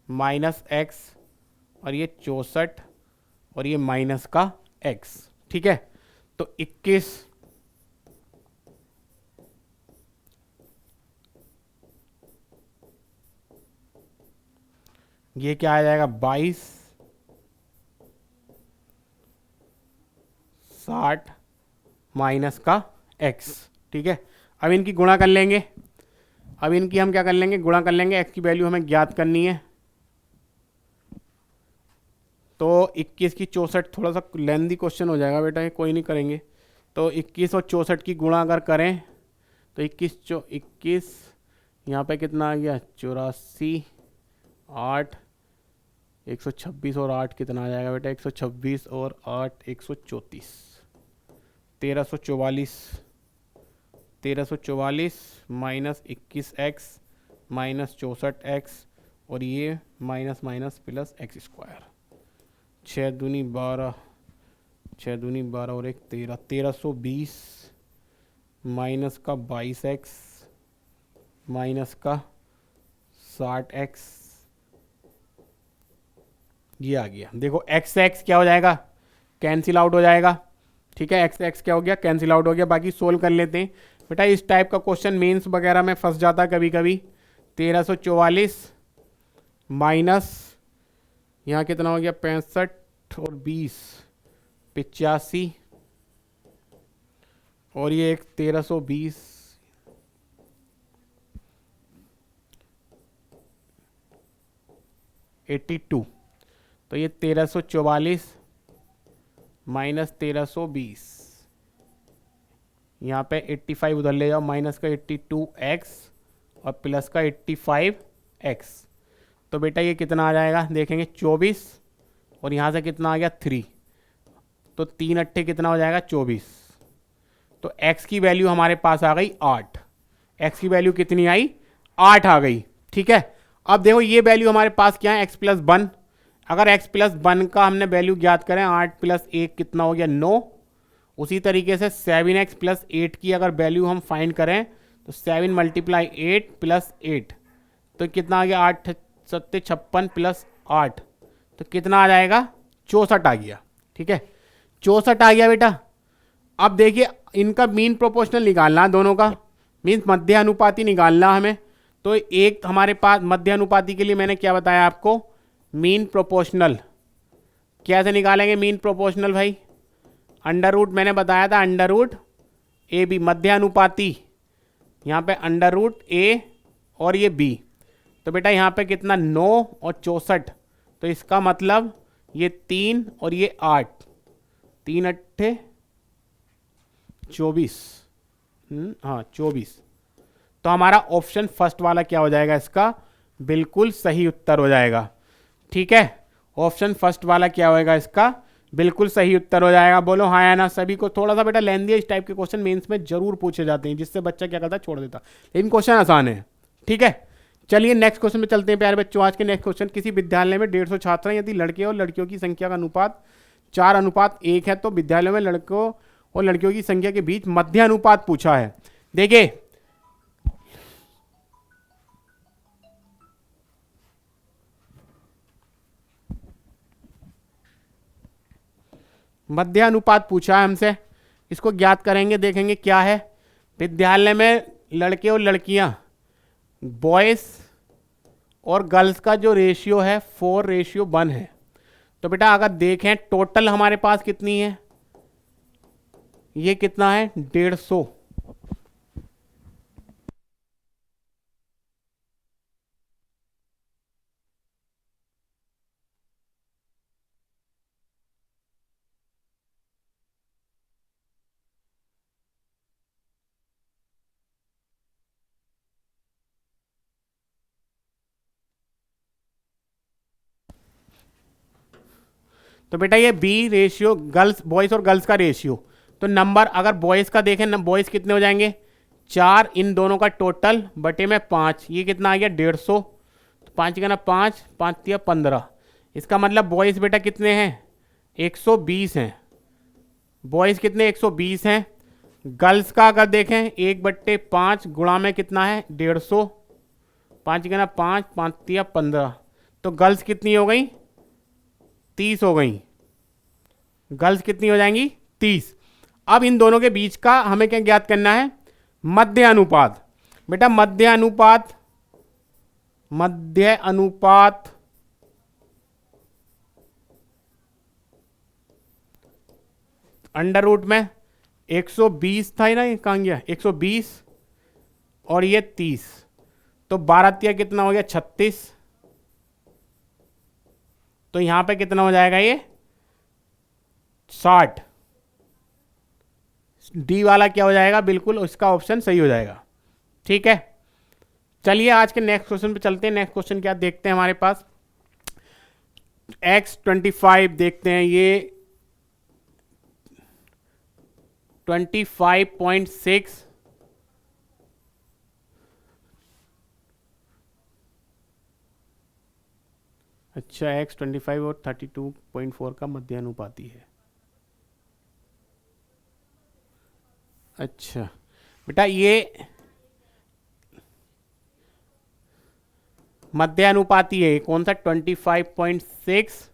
S1: minus x और ये 64 और ये माइनस का एक्स, ठीक है? तो 21 ये क्या आ जाएगा 22, 60 माइनस का x, ठीक है? अब इनकी गुणा कर लेंगे। अब इनकी हम क्या कर लेंगे, गुणा कर लेंगे। x की वैल्यू हमें ज्ञात करनी है। तो 21 की 64, थोड़ा सा लेंदी क्वेश्चन हो जाएगा बेटा, ये कोई नहीं करेंगे। तो 21 और 64 की गुणा अगर करें तो 21 यहाँ पे कितना आ गया 84, 8, 126 और 8 कितना आ जाएगा बेटा 126 और 8 134, 1344 माइनस 21x माइनस 64x और ये minus minus plus x square. 6 दूनी 12, 6 दूनी 12 और 1 13, 1320 माइनस का 22x माइनस का 60x, ये आ गया। देखो एक्स एक्स क्या हो जाएगा, कैंसिल आउट हो जाएगा, ठीक है? एक्स एक्स क्या हो गया, कैंसिल आउट हो गया। बाकी सोल्व कर लेते हैं बेटा। इस टाइप का क्वेश्चन मेंस वगैरह में फंस जाता है कभी कभी। 1344 माइनस यहाँ कितना हो गया 65 और 20 85 और ये एक 1320 82। तो ये 1344 माइनस 1320, यहाँ पे 85 उधर ले जाओ, माइनस का 82x और प्लस का 85x। तो बेटा ये कितना आ जाएगा देखेंगे 24 और यहाँ से कितना आ गया 3, तो 3 अट्ठे कितना हो जाएगा 24। तो x की वैल्यू हमारे पास आ गई 8। x की वैल्यू कितनी आई 8 आ गई, ठीक है? अब देखो ये वैल्यू हमारे पास क्या है x प्लस 1। अगर x प्लस 1 का हमने वैल्यू ज्ञात करें 8 प्लस 1 कितना हो गया 9। उसी तरीके से 7x प्लस 8 की अगर वैल्यू हम फाइंड करें तो 7 मल्टीप्लाई 8 प्लस 8 तो कितना आ गया 8 7 56 प्लस 8 तो कितना आ जाएगा 64 आ गया, ठीक है? 64 आ गया बेटा। अब देखिए इनका मीन प्रोपोर्शनल निकालना है दोनों का, मीन्स मध्य अनुपाती निकालना हमें। तो एक हमारे पास मध्य अनुपाती के लिए मैंने क्या बताया आपको, मीन प्रोपोर्शनल। कैसे निकालेंगे मीन प्रोपोर्शनल भाई? अंडर रूट मैंने बताया था, अंडर रूट ए बी, मध्य अनुपाती यहाँ पे अंडर रूट ए और ये बी। तो बेटा यहाँ पे कितना 9 और 64, तो इसका मतलब ये 3 और ये 8, 3 अट्ठे 24, हाँ 24। तो हमारा ऑप्शन फर्स्ट वाला क्या हो जाएगा, इसका बिल्कुल सही उत्तर हो जाएगा, ठीक है? ऑप्शन फर्स्ट वाला क्या होएगा, इसका बिल्कुल सही उत्तर हो जाएगा। बोलो हाँ या ना सभी को। थोड़ा सा बेटा लेंदी है, इस टाइप के क्वेश्चन मेंस में जरूर पूछे जाते हैं, जिससे बच्चा क्या करता है छोड़ देता, लेकिन क्वेश्चन आसान है, ठीक है? चलिए नेक्स्ट क्वेश्चन में चलते हैं प्यारे बच्चों। आज के नेक्स्ट क्वेश्चन, किसी विद्यालय में 150 छात्र हैं, यदि लड़के और लड़कियों की संख्या का अनुपात 4:1 है तो विद्यालय में लड़कों और लड़कियों की संख्या के बीच मध्य अनुपात पूछा है। देखिए मध्य अनुपात पूछा है हमसे, इसको ज्ञात करेंगे, देखेंगे क्या है। विद्यालय में लड़के और लड़कियां, बॉयज और गर्ल्स का जो रेशियो है 4:1 है। तो बेटा अगर देखें टोटल हमारे पास कितनी है, ये कितना है 150। तो बेटा ये बी रेशियो गर्ल्स बॉयज़ और गर्ल्स का रेशियो, तो नंबर अगर बॉयज़ का देखें ना, बॉयज़ कितने हो जाएंगे 4, इन दोनों का टोटल बटे में 5, ये कितना आ गया 150। तो 5 का ना 5, 5 या 15, इसका मतलब बॉयज़ बेटा कितने हैं 120 हैं। बॉयज़ कितने 120 हैं। गर्ल्स का अगर देखें 1/5 गुणा में कितना है 150, 5 का ना 5, 5 या 15, तो गर्ल्स कितनी हो गई 30 हो गई। गर्ल्स कितनी हो जाएंगी 30। अब इन दोनों के बीच का हमें क्या ज्ञात करना है, मध्य अनुपात। बेटा मध्य अनुपात, मध्य अनुपात अंडर रूट में 120 था ही ना, ये कहाँ गया 120 और ये 30, तो 12 कितना हो गया 36। तो यहां पे कितना हो जाएगा ये 60। डी वाला क्या हो जाएगा, बिल्कुल उसका ऑप्शन सही हो जाएगा। ठीक है, चलिए आज के नेक्स्ट क्वेश्चन पे चलते हैं। नेक्स्ट क्वेश्चन क्या देखते हैं हमारे पास, X25 देखते हैं। ये 25.6 अच्छा X25 और 32.4 का मध्य अनुपाती है। अच्छा बेटा ये मध्य अनुपाती है, कौन सा 25.6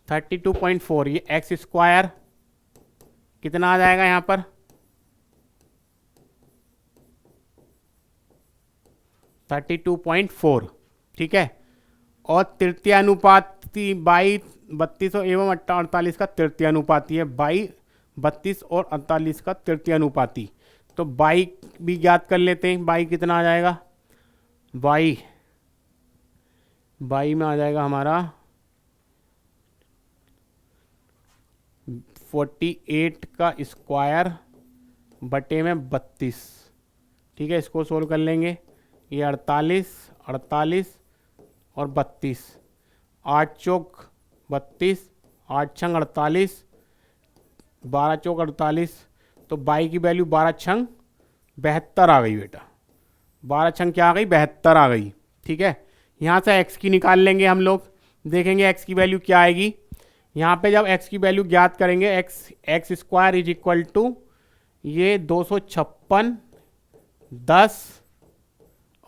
S1: 32.4, ये एक्स स्क्वायर कितना आ जाएगा यहां पर 32.4। ठीक है, और तृतीय अनुपाती 32 एवं 48 का तृतीय अनुपाती है, 32 और 48 का तृतीय अनुपाती। तो बाई भी ज्ञात कर लेते हैं, बाई कितना आ जाएगा, बाई में आ जाएगा हमारा 48 का स्क्वायर बटे में 32। ठीक है, इसको सोल्व कर लेंगे, ये 48 और 32, 8 चौक 32, 8 छंग 48, 12 चौक 48, तो बाई की वैल्यू 12 छंग 72 आ गई बेटा। 12 छंग क्या आ गई 72 आ गई। ठीक है, यहाँ से x की निकाल लेंगे हम लोग, देखेंगे x की वैल्यू क्या आएगी। यहाँ पे जब x की वैल्यू ज्ञात करेंगे x square is equal to ये 256 10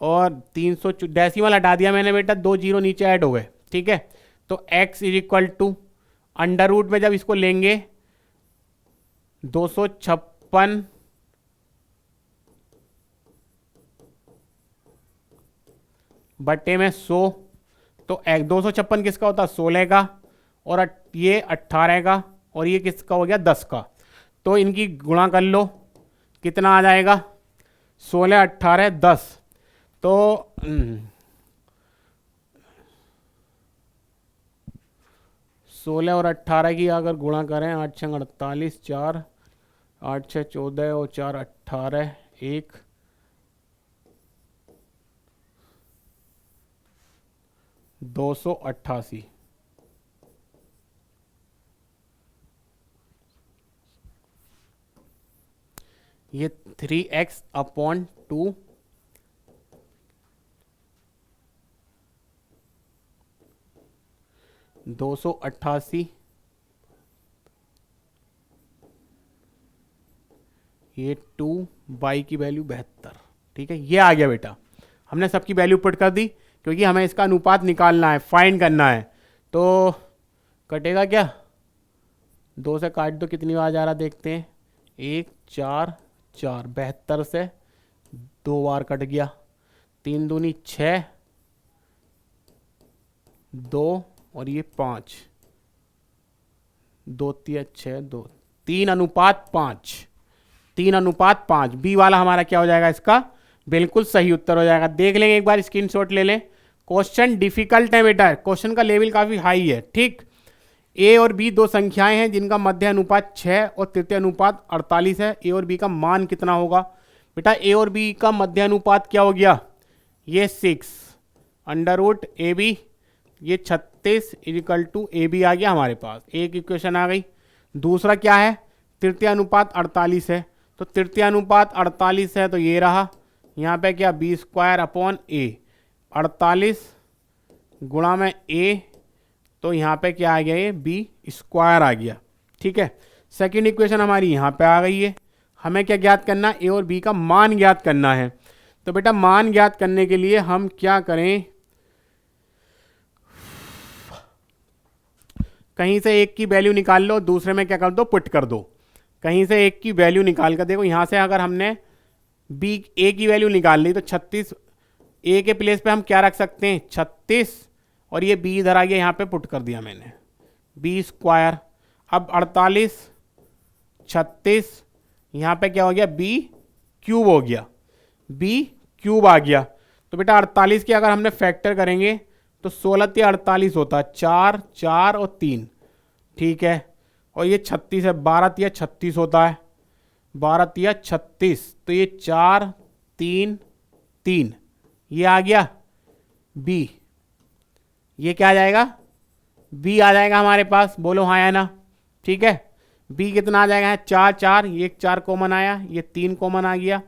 S1: और 300 डेसिमल हटा दिया मैंने बेटा, 2 जीरो नीचे ऐड हो गए। ठीक है, तो x is equal to under root में जब इसको लेंगे 256 बटे में 100, तो 256 किसका होता है 16 का, और ये 18 का, और ये किसका हो गया 10 का। तो इनकी गुणा कर लो, कितना आ जाएगा 16 18 10, तो 16 और 18 की अगर गुणा करें 8 छंग 48, 4 8 6 14 और 4 18, 1 288। ये 3x/2 288, ये 2 बाई की वैल्यू 72। ठीक है, ये आ गया बेटा, हमने सबकी वैल्यू पुट कर दी, क्योंकि हमें इसका अनुपात निकालना है, फाइंड करना है। तो कटेगा क्या, 2 से काट दो, कितनी बार जा रहा देखते हैं, 1 4 4, 72 से 2 बार कट गया, 3 दूनी 6, 2 और ये 5, 2 तिया 6, 2, 3:5, 3:5। बी वाला हमारा क्या हो जाएगा, इसका बिल्कुल सही उत्तर हो जाएगा। देख लेंगे एक बार, स्क्रीनशॉट ले लें। क्वेश्चन डिफिकल्ट है बेटा, क्वेश्चन का लेवल काफी हाई है। ठीक, ए और बी दो संख्याएं हैं जिनका मध्य अनुपात 6 और तृतीय अनुपात 48 है। ए और बी का मान कितना होगा बेटा? ए और बी का मध्य अनुपात क्या हो गया, ये 6 अंडर रूट ए बी, ये 36 इक्वल टू ए बी आ गया हमारे पास, एक इक्वेशन आ गई। दूसरा क्या है, तृतीय अनुपात 48 है, तो तृतीय अनुपात 48 है तो ये रहा, यहाँ पे क्या बी स्क्वायर अपॉन ए, 48 गुणा में ए, तो यहाँ पे क्या आ गया, ये बी स्क्वायर आ गया। ठीक है, सेकंड इक्वेशन हमारी यहाँ पे आ गई है। हमें क्या ज्ञात करना है, ए और बी का मान ज्ञात करना है। तो बेटा मान ज्ञात करने के लिए हम क्या करें, कहीं से एक की वैल्यू निकाल लो, दूसरे में क्या कर दो, पुट कर दो। कहीं से एक की वैल्यू निकाल कर देखो, यहाँ से अगर हमने बी ए की वैल्यू निकाल ली तो 36, ए के प्लेस पे हम क्या रख सकते हैं 36, और ये बी इधर आ गया, यहाँ पे पुट कर दिया मैंने, बी स्क्वायर। अब 48 36, यहाँ पे क्या हो गया, बी क्यूब हो गया, बी क्यूब आ गया। तो बेटा 48 की अगर हमने फैक्टर करेंगे तो 16 या 48 होता है, 4 4 और 3। ठीक है, और ये 36 है, 12 या 36 होता है, 12 या 36, तो ये 4 3 3, ये आ गया बी। ये क्या आ जाएगा, बी आ जाएगा हमारे पास, बोलो हाँ या ना। ठीक है, बी कितना आ जाएगा, 4 4, ये 4 कॉमन आया, ये 3 कॉमन आ गया,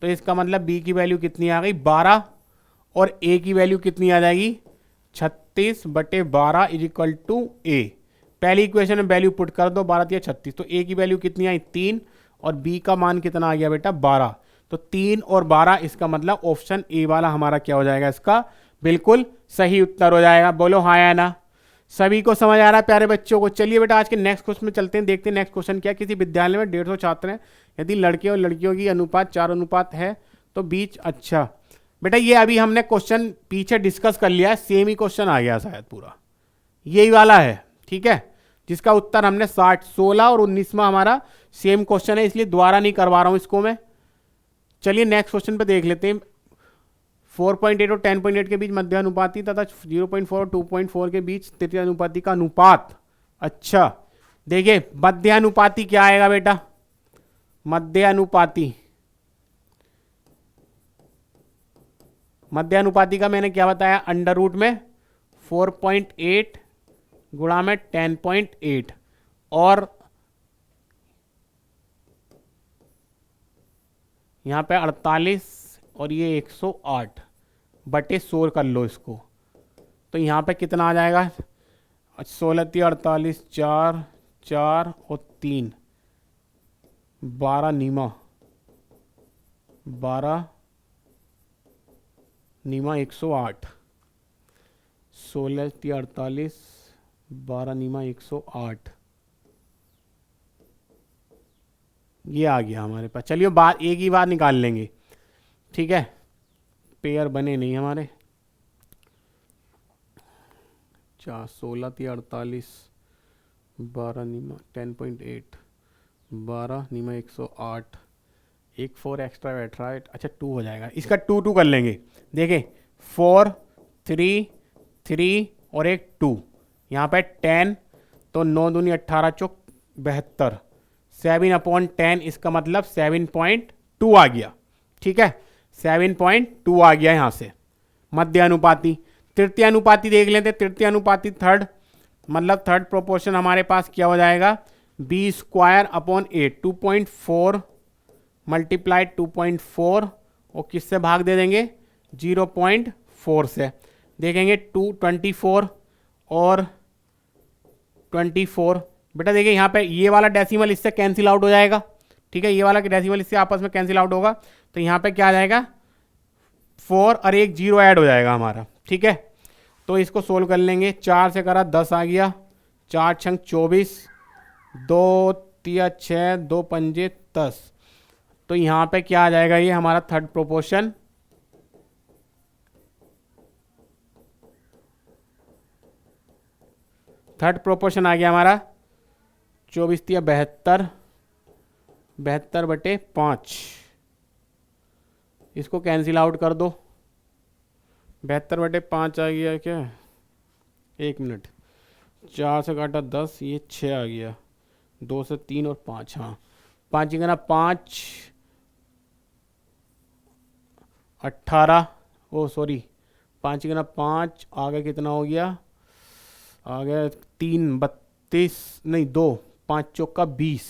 S1: तो इसका मतलब बी की वैल्यू कितनी आ गई 12, और ए की वैल्यू कितनी आ जाएगी 36/12 इज इक्वल टू ए। पहली इक्वेशन में वैल्यू पुट कर दो, 12 या 36, तो ए की वैल्यू कितनी आई 3, और बी का मान कितना आ गया बेटा 12, तो 3 और 12, इसका मतलब ऑप्शन ए वाला हमारा क्या हो जाएगा, इसका बिल्कुल सही उत्तर हो जाएगा। बोलो हाँ या ना। सभी को समझ आ रहा है प्यारे बच्चों को? चलिए बेटा आज के नेक्स्ट क्वेश्चन में चलते हैं, देखते हैं नेक्स्ट क्वेश्चन क्या। किसी विद्यालय में 150 छात्र हैं, यदि लड़के और लड़कियों की अनुपात 4 अनुपात है तो बीच, अच्छा बेटा ये अभी हमने क्वेश्चन पीछे डिस्कस कर लिया है, सेम ही क्वेश्चन आ गया शायद पूरा, यही वाला है। ठीक है, जिसका उत्तर हमने 16 और 19वां हमारा सेम क्वेश्चन है, इसलिए दोबारा नहीं करवा रहा हूं इसको मैं। चलिए नेक्स्ट क्वेश्चन पे देख लेते हैं। 4.8 और 10.8 के बीच मध्य अनुपाती तथा 0.4 और 2.4 के बीच तृतीय अनुपाती का अनुपात। अच्छा देखिए मध्य अनुपाती क्या आएगा बेटा, मध्य अनुपाती, मध्य अनुपाती का मैंने क्या बताया, अंडर रूट में 4.8 गुणा में 10.8, और यहाँ पे 48 और ये 108 बटे 16 कर लो इसको, तो यहाँ पे कितना आ जाएगा, 16 × 48, 4 4 और 3, 12 नीमा 108, 16 × 48, 12 नीमा 108, ये आ गया हमारे पास। चलिए बात एक ही बार निकाल लेंगे। ठीक है, पेयर बने नहीं हमारे, 16 × 48, 12 नीमा 10.8, 12 नीमा 108, एक 4 एक्स्ट्रा बैठ रहा है, अच्छा 2 हो जाएगा, इसका 2 2 कर लेंगे। देखें 4 3 3 और एक 2, यहाँ पे 10, तो 9 दूनी 18 चौक 72, 7/10, इसका मतलब 7.2 आ गया। ठीक है, 7.2 आ गया यहाँ से मध्य अनुपाती। तृतीय अनुपाती देख लेते हैं, तृतीय अनुपाती थर्ड, मतलब थर्ड प्रोपोर्शन हमारे पास क्या हो जाएगा, बी स्क्वायर अपॉन 8, 2.4 मल्टीप्लाइड 2.4, और किससे भाग दे देंगे 0.4 से। देखेंगे 24 और 24, बेटा देखिए यहाँ पे ये वाला डेसिमल इससे कैंसिल आउट हो जाएगा। ठीक है, ये वाला डेसिमल इससे आपस में कैंसिल आउट होगा, तो यहाँ पे क्या आ जाएगा 4 और एक 0 ऐड हो जाएगा हमारा। ठीक है, तो इसको सोल्व कर लेंगे, 4 से करा 10 आ गया, 4 × 24, 2 × 6, 2 × 5 10, तो यहाँ पे क्या आ जाएगा, ये हमारा थर्ड प्रोपोर्शन। थर्ड प्रोपोर्शन आ गया हमारा 24 तिया 72, 72/5। इसको कैंसिल आउट कर दो, 72/5 आ गया क्या, 1 मिनट, 4 से काटा 10, ये 6 आ गया, 2 से 3 और 5, हाँ 5 गना 5 18, ओ सॉरी 5 गना 5 आ गया, कितना हो गया, आ गया 3 32, नहीं 2, 5 चौका 20,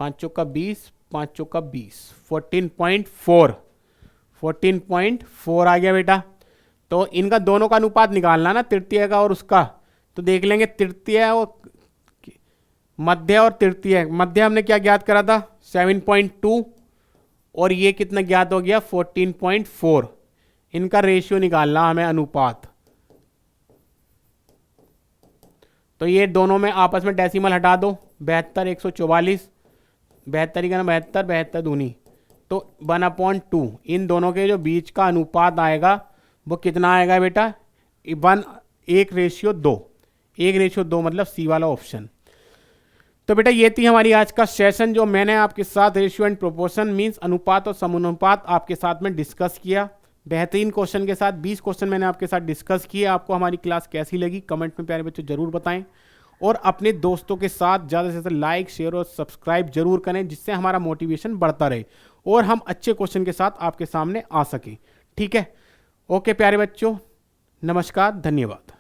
S1: 5 चौका 20, 5 चौका 20, 14.4, 14.4 आ गया बेटा। तो इनका दोनों का अनुपात निकालना ना, तृतीय का और उसका, तो देख लेंगे तृतीय और मध्य और तृतीय। मध्य हमने क्या ज्ञात करा था 7.2, और ये कितना ज्ञात हो गया 14.4। इनका रेशियो निकालना हमें, अनुपात। तो ये दोनों में आपस में डेसिमल हटा दो, 72 144, 72 का ना 72, 72 दूनी, तो 1/2। इन दोनों के जो बीच का अनुपात आएगा वो कितना आएगा बेटा, 1:2, 1:2 मतलब सी वाला ऑप्शन। तो बेटा ये थी हमारी आज का सेशन, जो मैंने आपके साथ रेशियो एंड प्रोपोर्शन मींस अनुपात और समानुपात आपके साथ में डिस्कस किया। बेहतरीन क्वेश्चन के साथ 20 क्वेश्चन मैंने आपके साथ डिस्कस किए। आपको हमारी क्लास कैसी लगी कमेंट में प्यारे बच्चों जरूर बताएं, और अपने दोस्तों के साथ ज़्यादा से ज़्यादा लाइक शेयर और सब्सक्राइब जरूर करें, जिससे हमारा मोटिवेशन बढ़ता रहे और हम अच्छे क्वेश्चन के साथ आपके सामने आ सकें। ठीक है, ओके प्यारे बच्चों, नमस्कार, धन्यवाद।